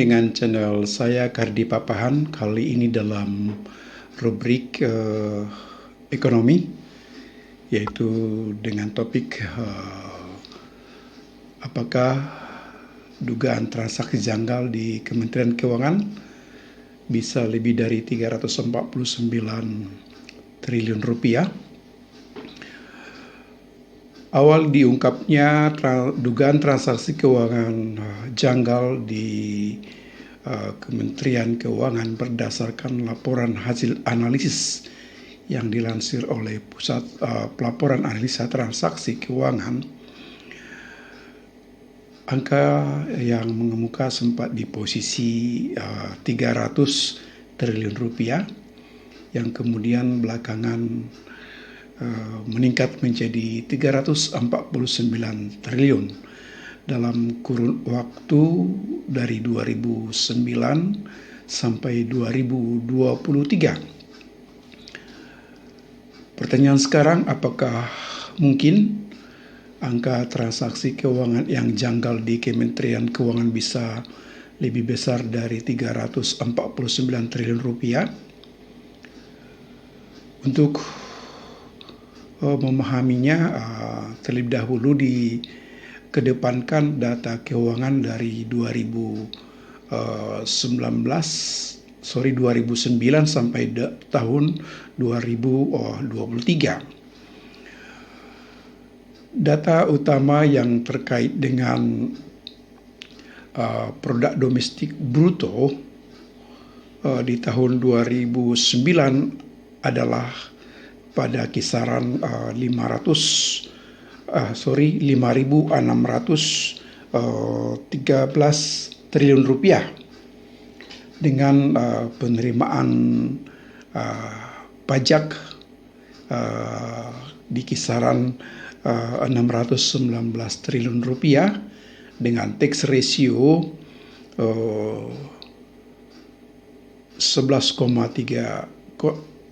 Dengan channel saya Kardi Papahan, kali ini dalam rubrik ekonomi, yaitu dengan topik apakah dugaan transaksi janggal di Kementerian Keuangan bisa lebih dari 349 triliun rupiah. Awal diungkapnya dugaan transaksi keuangan janggal di Kementerian Keuangan berdasarkan laporan hasil analisis yang dilansir oleh Pusat Pelaporan Analisa Transaksi Keuangan. Angka yang mengemuka sempat di posisi 300 triliun rupiah, yang kemudian belakangan meningkat menjadi 349 triliun dalam kurun waktu dari 2009 sampai 2023. Pertanyaan sekarang, apakah mungkin angka transaksi keuangan yang janggal di Kementerian Keuangan bisa lebih besar dari 349 triliun rupiah? Untuk memahaminya, terlebih dahulu dikedepankan data keuangan dari 2009 sampai tahun 2023. Data utama yang terkait dengan produk domestik bruto di tahun 2009 adalah pada kisaran 5.613 triliun rupiah dengan penerimaan pajak di kisaran 619 triliun rupiah dengan tax ratio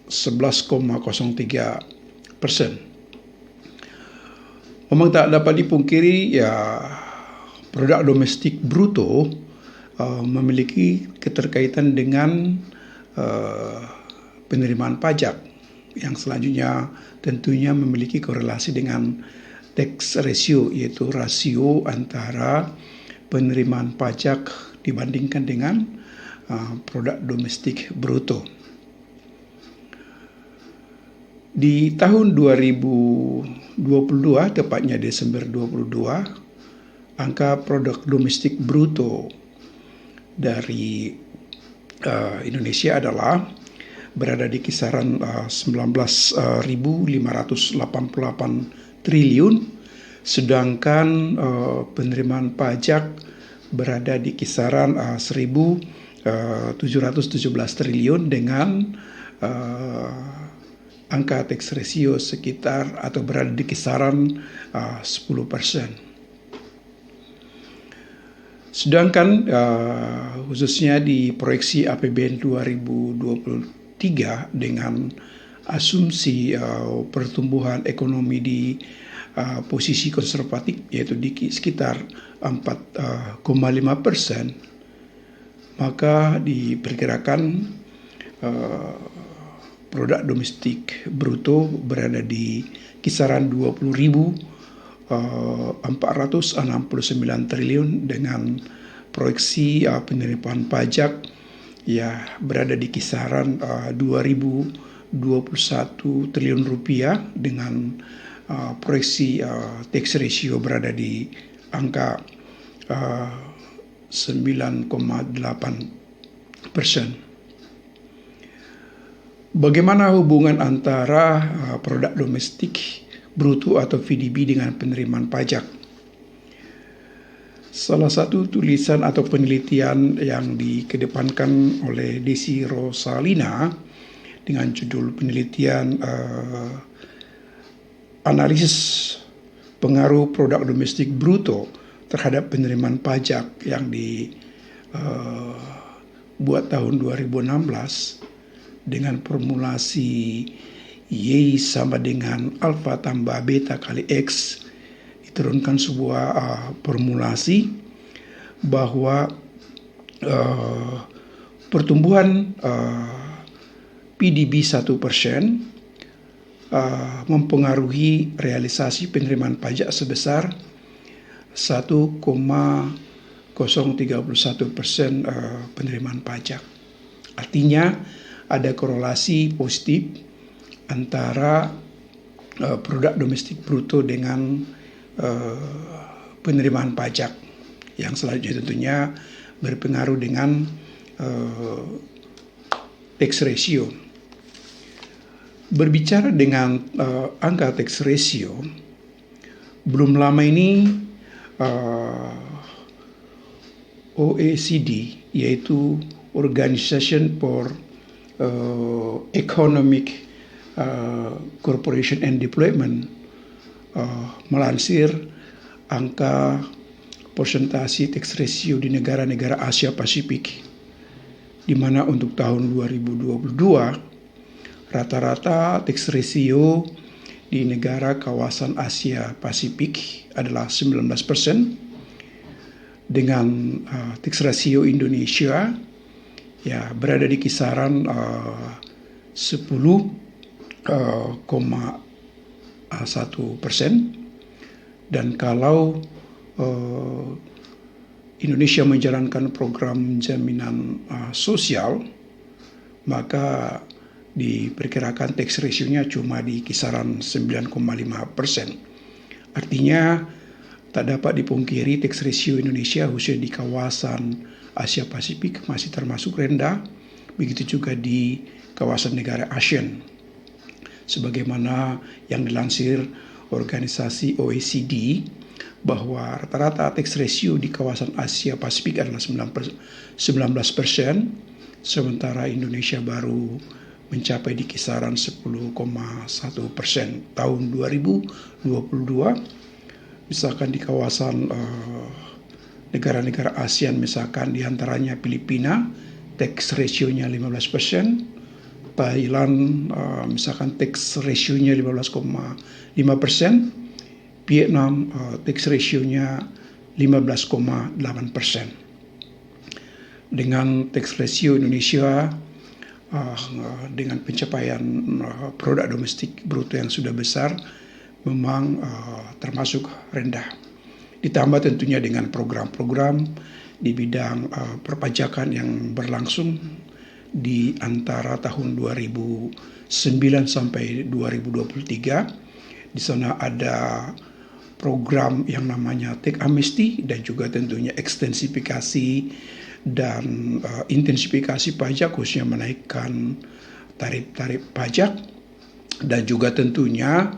11,03%. Memang tak dapat dipungkiri, ya, produk domestik bruto memiliki keterkaitan dengan penerimaan pajak yang selanjutnya tentunya memiliki korelasi dengan tax ratio, yaitu rasio antara penerimaan pajak dibandingkan dengan produk domestik bruto. Di tahun 2022, tepatnya Desember 2022, angka produk domestik bruto dari Indonesia adalah berada di kisaran 19.588 triliun, sedangkan penerimaan pajak berada di kisaran 1.717 triliun dengan angka tax ratio sekitar atau berada di kisaran 10%. Sedangkan khususnya di proyeksi APBN 2023 dengan asumsi pertumbuhan ekonomi di posisi konservatif, yaitu di sekitar 4,5%, maka diperkirakan produk domestik bruto berada di kisaran 20.469 triliun dengan proyeksi penerimaan pajak berada di kisaran 2.021 triliun rupiah dengan proyeksi tax ratio berada di angka 9,8%. Bagaimana hubungan antara produk domestik bruto atau PDB dengan penerimaan pajak? Salah satu tulisan atau penelitian yang dikedepankan oleh Desi Rosalina dengan judul penelitian analisis pengaruh produk domestik bruto terhadap penerimaan pajak yang dibuat tahun 2016 dengan formulasi Y sama dengan alfa tambah beta kali X, diturunkan sebuah formulasi bahwa uh, pertumbuhan PDB 1% mempengaruhi realisasi penerimaan pajak sebesar 1,031% penerimaan pajak. Artinya ada korelasi positif antara produk domestik bruto dengan penerimaan pajak, yang selanjutnya tentunya berpengaruh dengan tax ratio. Berbicara dengan angka tax ratio, belum lama ini OECD, yaitu Organization for Economic Cooperation and Development, melansir angka persentase tax ratio di negara-negara Asia Pasifik, di mana untuk tahun 2022 rata-rata tax ratio di negara kawasan Asia Pasifik adalah 19%, dengan tax ratio Indonesia ya berada di kisaran 10,1%. Dan kalau Indonesia menjalankan program jaminan sosial, maka diperkirakan tax ratio-nya cuma di kisaran 9,5%. Artinya tak dapat dipungkiri tax ratio Indonesia khususnya di kawasan Asia Pasifik masih termasuk rendah, begitu juga di kawasan negara ASEAN. Sebagaimana yang dilansir organisasi OECD, bahwa rata-rata tax ratio di kawasan Asia Pasifik adalah 19%, sementara Indonesia baru mencapai di kisaran 10,1%. Tahun 2022, misalkan di kawasan negara-negara ASEAN, misalkan diantaranya Filipina, tax ratio-nya 15%, Thailand misalkan tax ratio-nya 15,5%, Vietnam tax ratio-nya 15,8%. Dengan tax ratio Indonesia dengan pencapaian produk domestik bruto yang sudah besar memang termasuk rendah. Ditambah tentunya dengan program-program di bidang perpajakan yang berlangsung di antara tahun 2009 sampai 2023. Di sana ada program yang namanya tax amnesty dan juga tentunya ekstensifikasi dan intensifikasi pajak, khususnya menaikkan tarif-tarif pajak, dan juga tentunya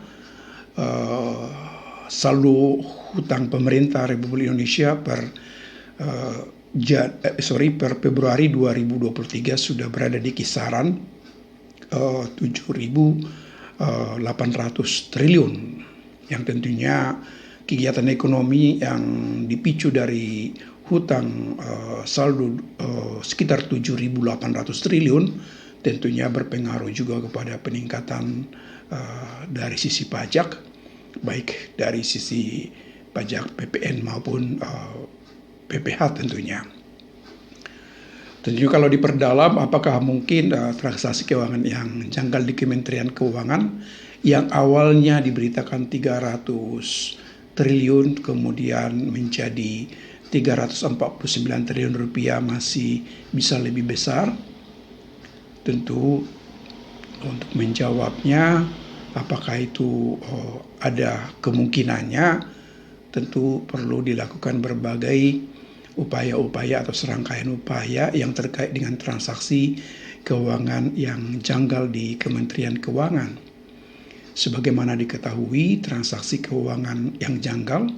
saldo hutang pemerintah Republik Indonesia per Februari 2023 sudah berada di kisaran 7.800 triliun, yang tentunya kegiatan ekonomi yang dipicu dari hutang saldo sekitar 7.800 triliun tentunya berpengaruh juga kepada peningkatan dari sisi pajak, baik dari sisi pajak PPN maupun PPH tentunya. Tentunya kalau diperdalam, apakah mungkin transaksi keuangan yang janggal di Kementerian Keuangan yang awalnya diberitakan 300 triliun kemudian menjadi 349 triliun rupiah masih bisa lebih besar? Tentu untuk menjawabnya, apakah itu ada kemungkinannya, tentu perlu dilakukan berbagai upaya-upaya atau serangkaian upaya yang terkait dengan transaksi keuangan yang janggal di Kementerian Keuangan. Sebagaimana diketahui, transaksi keuangan yang janggal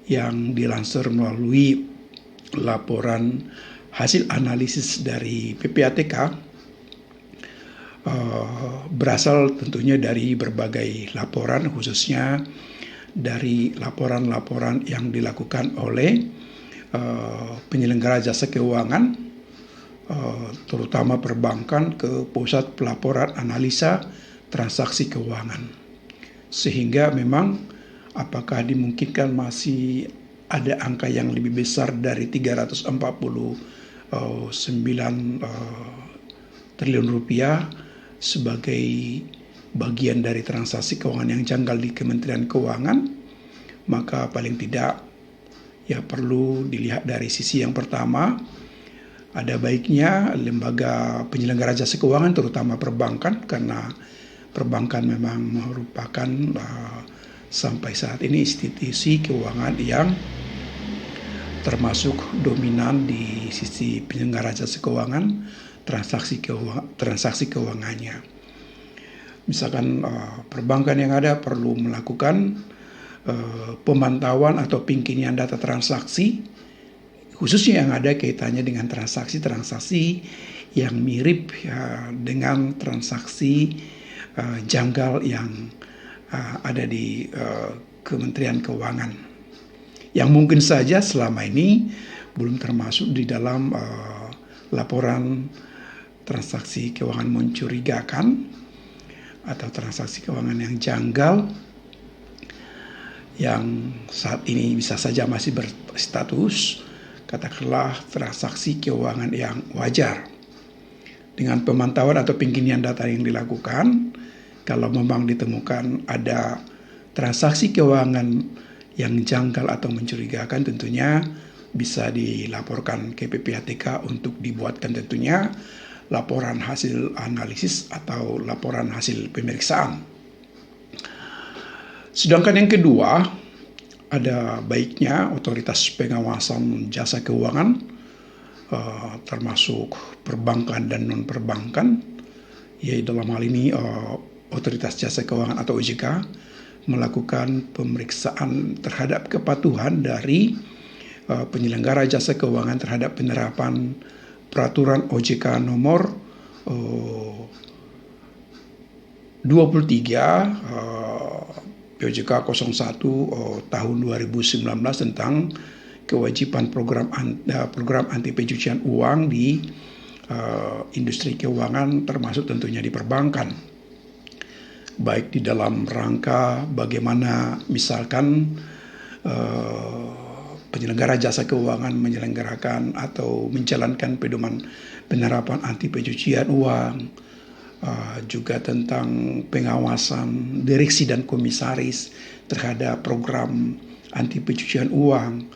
yang dilansir melalui laporan hasil analisis dari PPATK berasal tentunya dari berbagai laporan, khususnya dari laporan-laporan yang dilakukan oleh penyelenggara jasa keuangan, terutama perbankan, ke pusat pelaporan analisa transaksi keuangan. Sehingga memang apakah dimungkinkan masih ada angka yang lebih besar dari 340 9 triliun rupiah sebagai bagian dari transaksi keuangan yang janggal di Kementerian Keuangan, maka paling tidak ya perlu dilihat dari sisi yang pertama. Ada baiknya lembaga penyelenggara jasa keuangan, terutama perbankan, karena perbankan memang merupakan sampai saat ini institusi keuangan yang termasuk dominan di sisi penyelenggara jasa keuangan, transaksi keuangannya. Misalkan perbankan yang ada perlu melakukan pemantauan atau pengkinian data transaksi, khususnya yang ada kaitannya dengan transaksi-transaksi yang mirip dengan transaksi janggal yang ada di Kementerian Keuangan, yang mungkin saja selama ini belum termasuk di dalam laporan transaksi keuangan mencurigakan atau transaksi keuangan yang janggal, yang saat ini bisa saja masih berstatus katakanlah transaksi keuangan yang wajar. Dengan pemantauan atau pengkinian data yang dilakukan, kalau memang ditemukan ada transaksi keuangan yang janggal atau mencurigakan, tentunya bisa dilaporkan ke PPATK untuk dibuatkan tentunya laporan hasil analisis atau laporan hasil pemeriksaan. Sedangkan yang kedua, ada baiknya otoritas pengawasan jasa keuangan, termasuk perbankan dan non-perbankan, yaitu dalam hal ini otoritas jasa keuangan atau OJK, melakukan pemeriksaan terhadap kepatuhan dari penyelenggara jasa keuangan terhadap penerapan peraturan OJK nomor 23 POJK 01 tahun 2019 tentang kewajiban program anti pencucian uang di industri keuangan, termasuk tentunya di perbankan. Baik di dalam rangka bagaimana misalkan penyelenggara jasa keuangan menyelenggarakan atau menjalankan pedoman penerapan anti pencucian uang, juga tentang pengawasan direksi dan komisaris terhadap program anti pencucian uang,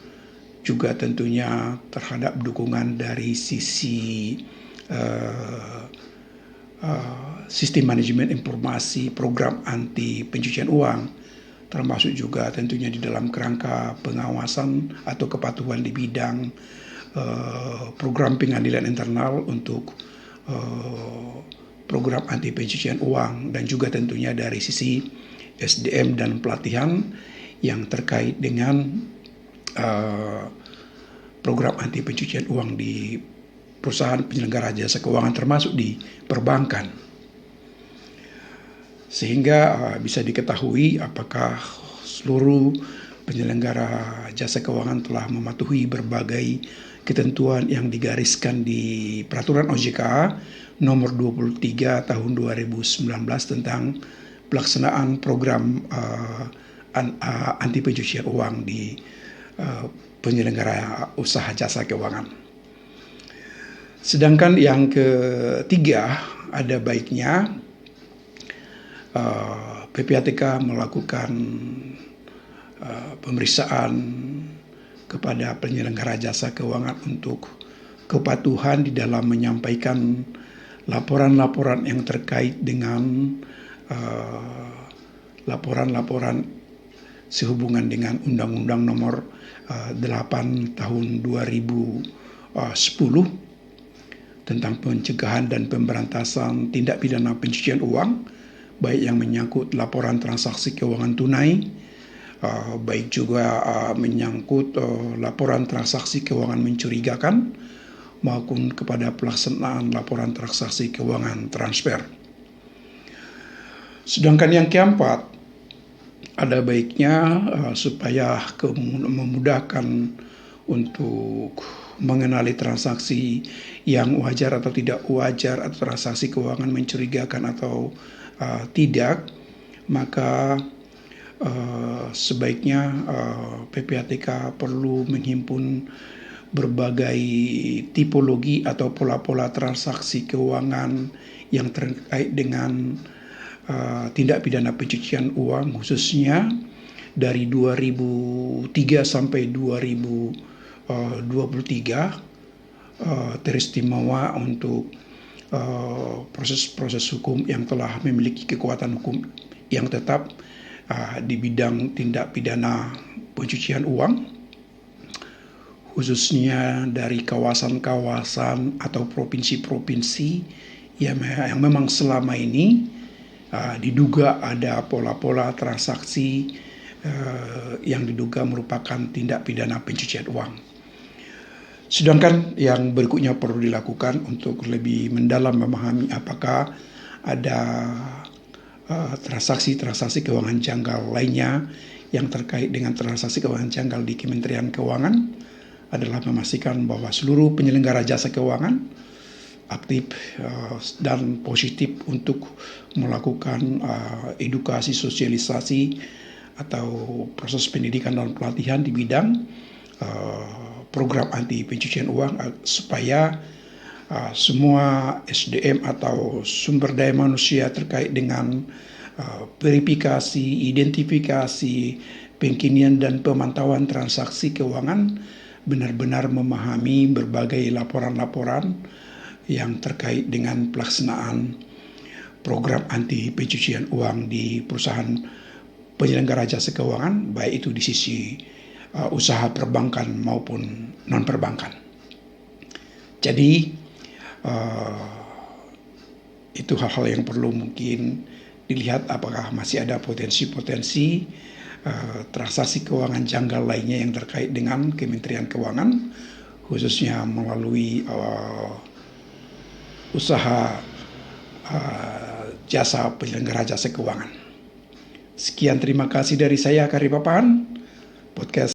juga tentunya terhadap dukungan dari sisi sistem manajemen informasi program anti pencucian uang, termasuk juga tentunya di dalam kerangka pengawasan atau kepatuhan di bidang program pengadilan internal untuk program anti pencucian uang, dan juga tentunya dari sisi SDM dan pelatihan yang terkait dengan program anti pencucian uang di perusahaan penyelenggara jasa keuangan, termasuk di perbankan, sehingga bisa diketahui apakah seluruh penyelenggara jasa keuangan telah mematuhi berbagai ketentuan yang digariskan di peraturan OJK nomor 23 tahun 2019 tentang pelaksanaan program anti pencucian uang di penyelenggara usaha jasa keuangan. Sedangkan yang ketiga, ada baiknya PPATK melakukan pemeriksaan kepada penyelenggara jasa keuangan untuk kepatuhan di dalam menyampaikan laporan-laporan yang terkait dengan laporan-laporan sehubungan dengan Undang-Undang Nomor 8 Tahun 2010 tentang pencegahan dan pemberantasan tindak pidana pencucian uang, baik yang menyangkut laporan transaksi keuangan tunai, baik juga menyangkut laporan transaksi keuangan mencurigakan, maupun kepada pelaksanaan laporan transaksi keuangan transfer. Sedangkan yang keempat, ada baiknya supaya memudahkan untuk mengenali transaksi yang wajar atau tidak wajar, atau transaksi keuangan mencurigakan atau tidak, maka sebaiknya PPATK perlu menghimpun berbagai tipologi atau pola-pola transaksi keuangan yang terkait dengan tindak pidana pencucian uang, khususnya dari 2003 sampai 2023, teristimewa untuk proses-proses hukum yang telah memiliki kekuatan hukum yang tetap di bidang tindak pidana pencucian uang, khususnya dari kawasan-kawasan atau provinsi-provinsi yang memang selama ini diduga ada pola-pola transaksi yang diduga merupakan tindak pidana pencucian uang. Sedangkan yang berikutnya perlu dilakukan untuk lebih mendalam memahami apakah ada transaksi-transaksi keuangan janggal lainnya yang terkait dengan transaksi keuangan janggal di Kementerian Keuangan, adalah memastikan bahwa seluruh penyelenggara jasa keuangan aktif dan positif untuk melakukan edukasi, sosialisasi atau proses pendidikan dan pelatihan di bidang program anti pencucian uang, supaya semua SDM atau sumber daya manusia terkait dengan verifikasi, identifikasi, pengkinian dan pemantauan transaksi keuangan benar-benar memahami berbagai laporan-laporan yang terkait dengan pelaksanaan program anti pencucian uang di perusahaan penyelenggara jasa keuangan, baik itu di sisi usaha perbankan maupun non-perbankan. Jadi itu hal-hal yang perlu mungkin dilihat apakah masih ada potensi-potensi transaksi keuangan janggal lainnya yang terkait dengan Kementerian Keuangan, khususnya melalui usaha jasa penyelenggara jasa keuangan. Sekian, terima kasih dari saya, Kari Papan, podcast